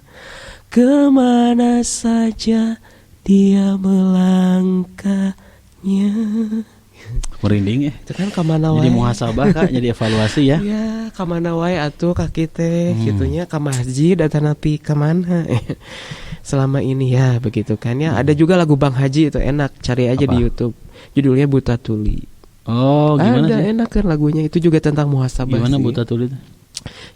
kemana saja dia melangkahnya. Merinding ya. Itu kan kamana wae. Jadi muhasabah Kak, jadi evaluasi ya. Ya, kamana wae atuh kaki teh, gitunya ka masjid atau napi kemana. Selama ini ya begitu kan ya. Ada juga lagu Bang Haji itu enak, cari aja Apa? di YouTube. Judulnya Buta Tuli. Oh, gimana Ada sih? enak kan lagunya, itu juga tentang muhasabah Gimana sih. Buta Tuli?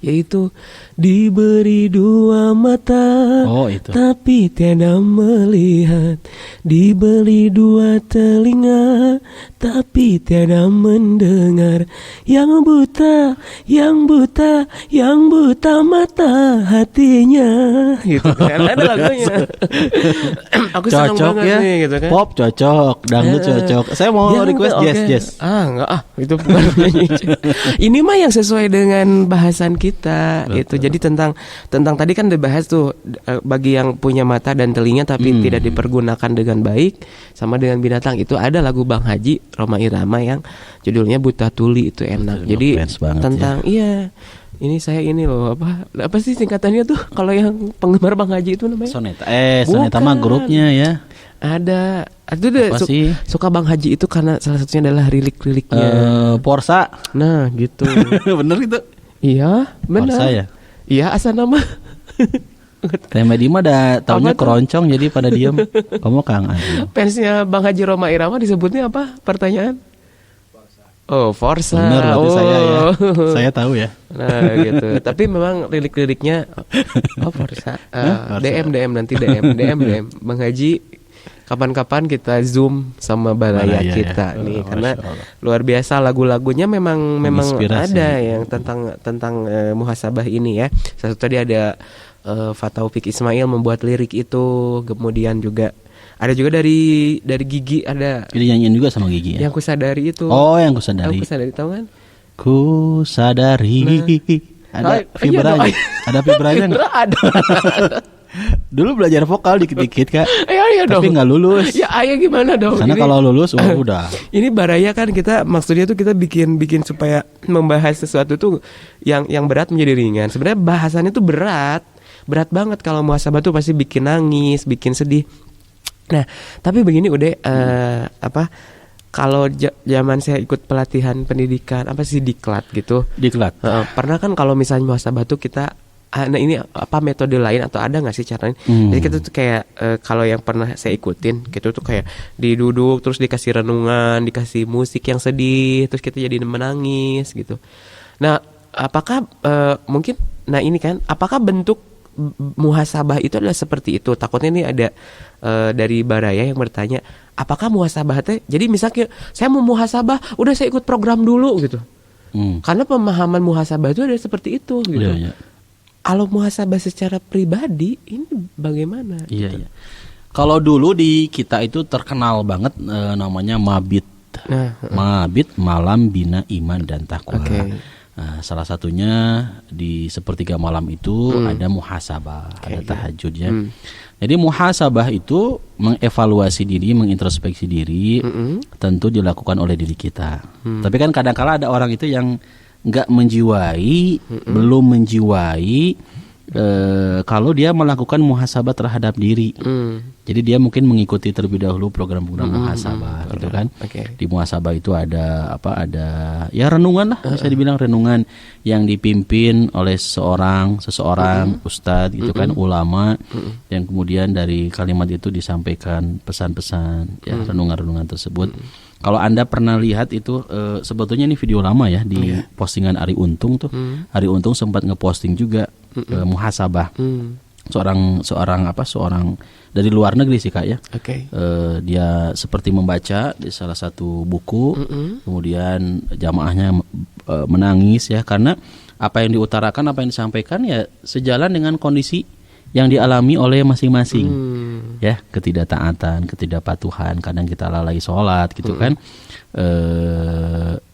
Yaitu diberi dua mata, Oh, itu. tapi tiada melihat. Diberi dua telinga, tapi tiada mendengar. Yang buta, yang buta, yang buta mata hatinya. Gitu kan, ada lagunya. Aku senang Cocok banget ya. nih gitu kan. Pop cocok, dangdut cocok. Saya mau Ya, request oke. jazz. Enggak itu bukan penyanyi. Ini mah yang sesuai dengan bahasan kita gitu. Jadi tentang tadi kan dibahas tuh bagi yang punya mata dan telinga tapi tidak dipergunakan dengan baik, sama dengan binatang. Itu ada lagu Bang Haji Rhoma Irama yang judulnya Buta Tuli, itu enak. Itu Jadi ngefans banget tentang iya. Ini saya ini loh apa sih singkatannya tuh kalau yang penggemar Bang Haji itu namanya? Soneta. Soneta mah Bukan. grupnya ya. Ada deh Apa sih? suka Bang Haji itu karena salah satunya adalah lirik-liriknya. Porsa. Nah gitu. Bener itu. Iya benar. Porsa ya. Iya asal nama. Tema Dima ada taunya Apa tuh? keroncong jadi pada diem. Kamu Kang Adi. Fansnya Bang Haji Rhoma Irama disebutnya apa? Pertanyaan. Oh Forza. Bener berarti saya ya. Oh. Saya tahu ya. Nah gitu. Tapi memang lirik-liriknya Forza. Forza. DM nanti DM Bang Haji. Kapan-kapan kita zoom sama Baraya Baraya kita ya. nih Oh, karena Masya Allah. luar biasa lagu-lagunya memang Menginspirasi. ada yang tentang muhasabah ini ya. Satu tadi ada Fataufik Ismail membuat lirik itu, kemudian juga ada juga dari Gigi ada Jadi nyanyiin juga sama Gigi ya. yang Kusadari itu. Oh, yang kusadari. Yang Kusadari tahu kan? Ku sadari. Ada Oh, vibranya. iya dong. Ada vibranya nggak? Ada. Dulu belajar vokal dikit-dikit Kak. Iya dong. Tapi nggak lulus. Ya ayah gimana dong? Karena Ini- kalau lulus udah. Ini Baraya kan kita maksudnya tuh kita bikin supaya membahas sesuatu tuh yang berat menjadi ringan. Sebenarnya bahasannya tuh berat banget. Kalau muhasabah tuh pasti bikin nangis, bikin sedih. Nah, tapi begini udah kalau zaman saya ikut pelatihan pendidikan apa sih diklat gitu. Diklat. Pernah kan kalau misalnya muhasabah tuh kita nah ini apa metode lain atau ada nggak sih caranya? Jadi kita tuh kayak kalau yang pernah saya ikutin gitu tuh kayak diduduk terus dikasih renungan, dikasih musik yang sedih, terus kita jadi menangis gitu. Nah, apakah mungkin ini kan apakah bentuk muhasabah itu adalah seperti itu? Takutnya ini ada dari Baraya yang bertanya, apakah muhasabah teh? Jadi misalnya saya mau muhasabah, udah saya ikut program dulu gitu. Karena pemahaman muhasabah itu ada seperti itu gitu. Iya. Kalau muhasabah secara pribadi ini bagaimana? Iya. Kalau dulu di kita itu terkenal banget namanya Mabit. Nah, Mabit, malam bina iman dan takwa. Oke. Nah, salah satunya di sepertiga malam itu ada muhasabah, ada tahajud ya. Jadi muhasabah itu mengevaluasi diri, mengintrospeksi diri, tentu dilakukan oleh diri kita. Tapi kan kadang-kala ada orang itu yang nggak menjiwai, belum menjiwai kalau dia melakukan muhasabah terhadap diri. Jadi dia mungkin mengikuti terlebih dahulu program-program muhasabah gitu kan. Oke. Di muhasabah itu ada ya renungan lah, bisa dibilang renungan yang dipimpin oleh seseorang ustadz gitu kan, ulama, dan kemudian dari kalimat itu disampaikan pesan-pesan ya, renungan-renungan tersebut. Kalau Anda pernah lihat itu sebetulnya ini video lama ya di postingan Ari Untung tuh. Ari Untung sempat ngeposting juga muhasabah. Seorang dari luar negeri sih Kak ya. Oke. Dia seperti membaca di salah satu buku, kemudian jamaahnya menangis ya karena apa yang diutarakan, apa yang disampaikan ya sejalan dengan kondisi yang dialami oleh masing-masing. Ya, ketidaktaatan, ketidakpatuhan, kadang kita lalai sholat gitu kan.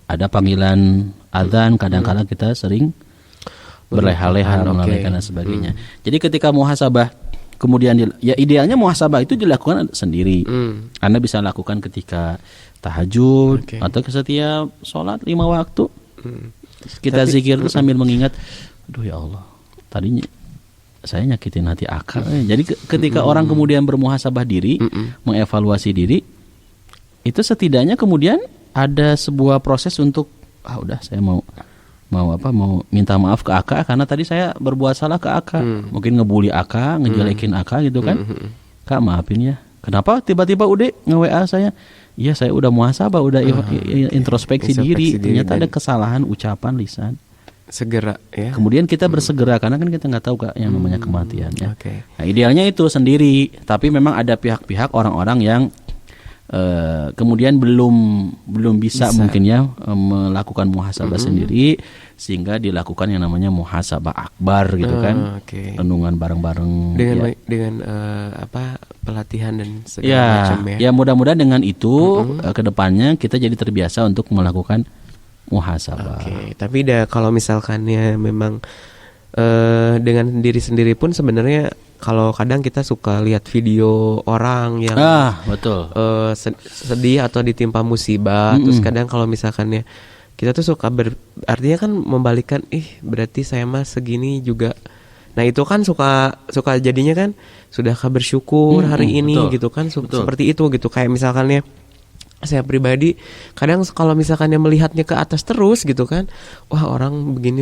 Ada panggilan azan, kadang-kadang kita sering berleha-leha, melalaikan dan sebagainya. Jadi ketika muhasabah kemudian ya idealnya muhasabah itu dilakukan sendiri. Anda bisa lakukan ketika tahajud atau setiap sholat 5 waktu. Kita zikir itu sambil mengingat, aduh ya Allah, tadinya saya nyakitin hati akal. Jadi ketika orang kemudian bermuhasabah diri, mengevaluasi diri, itu setidaknya kemudian ada sebuah proses untuk udah saya mau minta maaf ke Aka karena tadi saya berbuat salah ke Aka. Mungkin ngebully Aka, ngejelekin Aka gitu kan. Kak maafin ya. Kenapa tiba-tiba udah nge-WA saya? Iya saya udah muhasabah, udah introspeksi diri. Ternyata ada kesalahan ucapan lisan. Segera ya. Kemudian kita bersegera karena kan kita nggak tahu Kak yang namanya kematian ya. Okay. Nah, idealnya itu sendiri, tapi memang ada pihak-pihak orang-orang yang kemudian belum bisa mungkin ya melakukan muhasabah sendiri sehingga dilakukan yang namanya muhasabah akbar gitu kan. Renungan bareng-bareng dengan pelatihan dan segala macam ya. Ya mudah-mudahan dengan itu kedepannya kita jadi terbiasa untuk melakukan muhasabah. Tapi kalau misalkannya memang dengan diri sendiri pun sebenarnya kalau kadang kita suka lihat video orang yang betul. Sedih atau ditimpa musibah, terus kadang kalau misalkannya kita tuh suka artinya kan membalikan, berarti saya mah segini juga. Nah itu kan suka jadinya kan sudahkah bersyukur hari ini gitu kan seperti itu gitu. Kayak misalkannya saya pribadi kadang kalau misalkannya melihatnya ke atas terus gitu kan, wah orang begini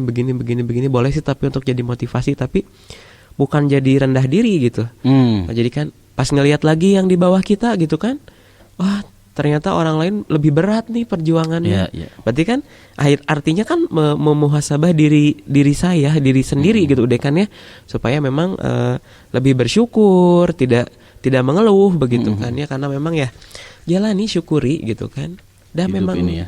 boleh sih, tapi untuk jadi motivasi, tapi bukan jadi rendah diri gitu. Jadi kan pas ngelihat lagi yang di bawah kita gitu kan, wah ternyata orang lain lebih berat nih perjuangannya. Berarti kan artinya kan memuhasabah diri sendiri gitu deh kan ya, supaya memang lebih bersyukur, tidak mengeluh begitu kan ya, karena memang ya jalani, syukuri gitu kan. Dan memang ini ya.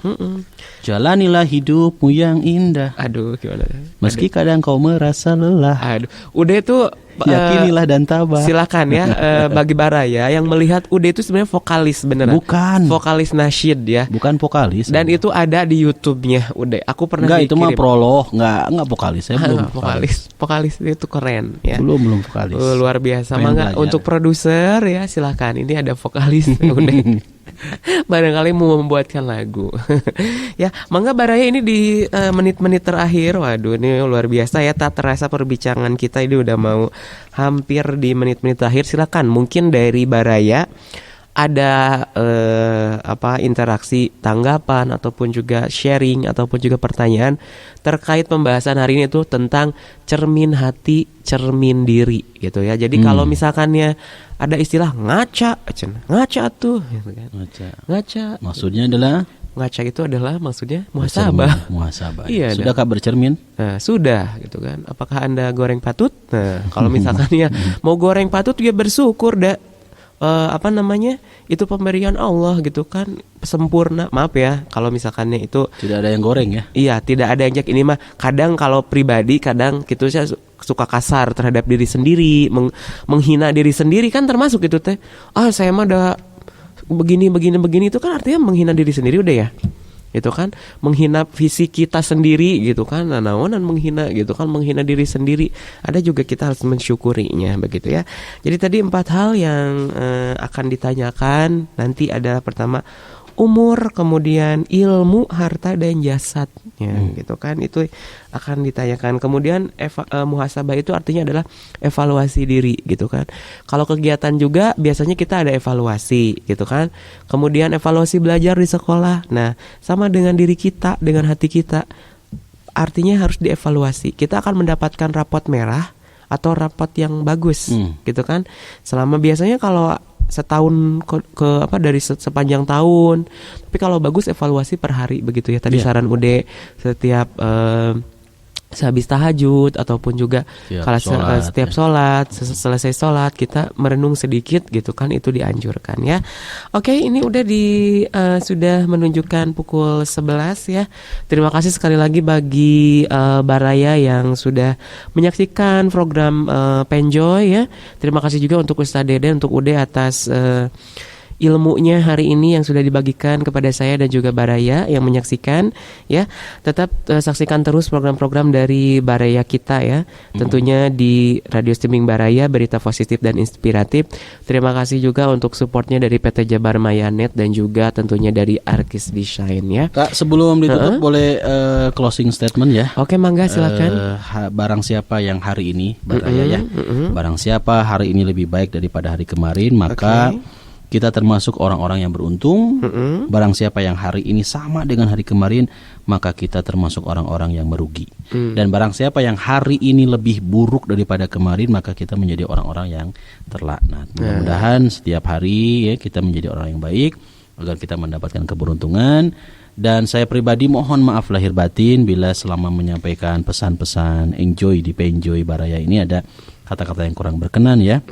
Jalanilah hidupmu yang indah. Aduh, gimana? Meski kadang kau merasa lelah. Aduh, udah itu yakinilah dan tabah. Silakan ya bagi Baraya yang melihat Ude itu sebenarnya vokalis beneran. Bukan. Vokalis nasyid ya. Bukan vokalis. Dan itu ada di YouTube-nya Ude. Aku pernah dikirim. Enggak, itu mah prolog, enggak vokalis. Saya belum vokalis. Vokalis itu keren ya. Belum vokalis. Luar biasa. Mangga untuk produser ya silakan. Ini ada vokalis Ude. Barangkali mau membuatkan lagu. Ya, mangga Baraya ini di menit-menit terakhir. Waduh, ini luar biasa ya, tak terasa perbincangan kita ini udah mau hampir di menit-menit terakhir. Silakan mungkin dari Baraya ada interaksi, tanggapan ataupun juga sharing ataupun juga pertanyaan terkait pembahasan hari ini itu tentang cermin hati, cermin diri gitu ya. Jadi kalau misalkannya ada istilah ngaca tuh gitu kan. Ngaca. Maksudnya adalah ngaca itu adalah maksudnya muhasabah. Iya, sudahkah bercermin? Nah, sudah gitu kan. Apakah Anda goreng patut? Nah, kalau misalkan ya mau goreng patut ya bersyukur dah. Itu pemberian Allah gitu kan, sempurna. Maaf ya kalau misalkannya itu tidak ada yang goreng ya. Iya, tidak ada yang jak. Ini mah kadang kalau pribadi kadang gitu saya suka kasar terhadap diri sendiri, menghina diri sendiri kan termasuk itu teh. Saya mah udah begini itu kan artinya menghina diri sendiri udah ya. Itu kan menghina visi kita sendiri gitu kan. Naonan menghina gitu kan, menghina diri sendiri. Ada juga kita harus mensyukurinya begitu ya. Jadi tadi 4 hal yang akan ditanyakan nanti adalah pertama umur, kemudian ilmu, harta dan jasadnya gitu kan. Itu akan ditanyakan. Kemudian muhasabah itu artinya adalah evaluasi diri gitu kan. Kalau kegiatan juga biasanya kita ada evaluasi gitu kan. Kemudian evaluasi belajar di sekolah. Nah, sama dengan diri kita, dengan hati kita. Artinya harus dievaluasi. Kita akan mendapatkan rapot merah atau rapot yang bagus gitu kan. Selama biasanya kalau setahun dari sepanjang tahun. Tapi kalau bagus evaluasi per hari begitu ya. Tadi saran Ude setiap sehabis tahajud ataupun juga kalau setiap sholat, selesai sholat kita merenung sedikit gitu kan, itu dianjurkan ya. Oke, ini udah sudah menunjukkan pukul 11 ya. Terima kasih sekali lagi bagi Baraya yang sudah menyaksikan program Penjoy ya. Terima kasih juga untuk Ustaz Deden, untuk Ude atas ilmunya hari ini yang sudah dibagikan kepada saya dan juga Baraya yang menyaksikan ya. Tetap saksikan terus program-program dari Baraya kita ya. Tentunya di radio streaming Baraya, berita positif dan inspiratif. Terima kasih juga untuk supportnya dari PT Jabar Mayanet dan juga tentunya dari Arkis Design ya. Kak, sebelum ditutup boleh closing statement ya. Oke, mangga silakan. Barang siapa yang hari ini Baraya ya. Barang siapa hari ini lebih baik daripada hari kemarin, maka kita termasuk orang-orang yang beruntung. Barang siapa yang hari ini sama dengan hari kemarin, maka kita termasuk orang-orang yang merugi. Dan barang siapa yang hari ini lebih buruk daripada kemarin, maka kita menjadi orang-orang yang terlaknat. Mudah-mudahan setiap hari ya kita menjadi orang yang baik agar kita mendapatkan keberuntungan. Dan saya pribadi mohon maaf lahir batin bila selama menyampaikan pesan-pesan enjoy di Penjoy Baraya ini ada kata-kata yang kurang berkenan ya.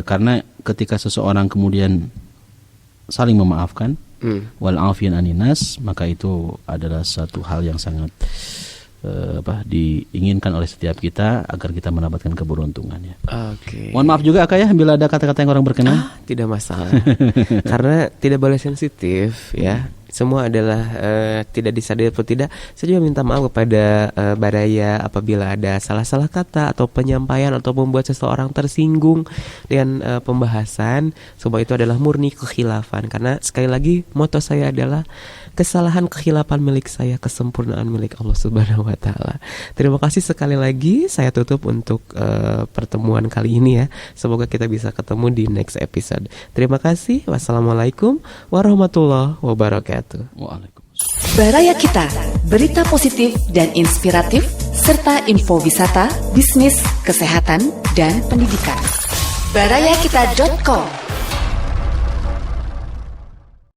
Karena ketika seseorang kemudian saling memaafkan, wal afian aninas, maka itu adalah satu hal yang sangat diinginkan oleh setiap kita agar kita mendapatkan keberuntungan ya. Oke. Mohon maaf juga Kak ya bila ada kata-kata yang kurang berkenan. Tidak masalah. Karena tidak boleh sensitif ya. Semua adalah tidak disadari atau tidak. Saya juga minta maaf kepada Baraya apabila ada salah-salah kata atau penyampaian atau membuat seseorang tersinggung dengan pembahasan. Semua itu adalah murni kekhilafan. Karena sekali lagi moto saya adalah kesalahan kekhilafan milik saya, kesempurnaan milik Allah Subhanahu wa taala. Terima kasih sekali lagi. Saya tutup untuk pertemuan kali ini ya. Semoga kita bisa ketemu di next episode. Terima kasih. Wassalamualaikum warahmatullahi wabarakatuh. Waalaikumsalam. Baraya Kita, berita positif dan inspiratif serta info wisata, bisnis, kesehatan, dan pendidikan. barayakita.com